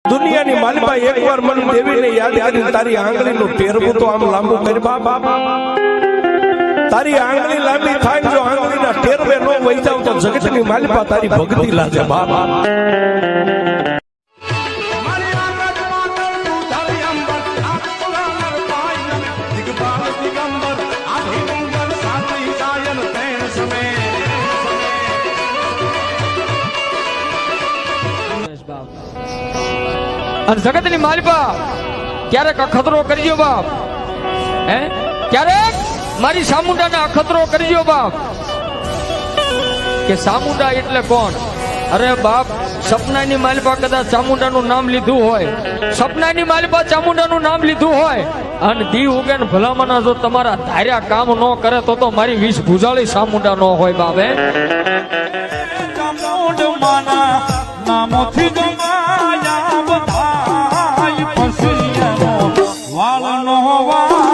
દુનિયાની માલિકા એકવાર મન દેવીને યાદ કરી તારી આંગળીનું ટેરવું તો આમ લાંબુ કરી બાપ તારી આંગળી લાંબી થાય જો આંગળીના ટેરવે નો વહી જાવ તો જગતની માલિકા તારી ભક્તિ લાગે બાપ અને જગતની માલિકા ક્યારેક અખતરો કરજો બાપ હે ક્યારેક મારી સામુંડાને અખતરો કરજો બાપ કે સામુંડા એટલે કોણ અરે બાપ સપનાની માલિકા કદાચ ચામુંડાનું નામ લીધું હોય સપનાની માલિકા ચામુંડાનું નામ લીધું હોય અને દી ઉગે ને ભલામણા જો તમારા ધાર્યા કામ ન કરે તો મારી 20 ભુજાળી સામુંડા ન હોય બાપ હે ચામુંડમાના નામોથી જમાયા બધાય પસરિયાનો વાળનો વા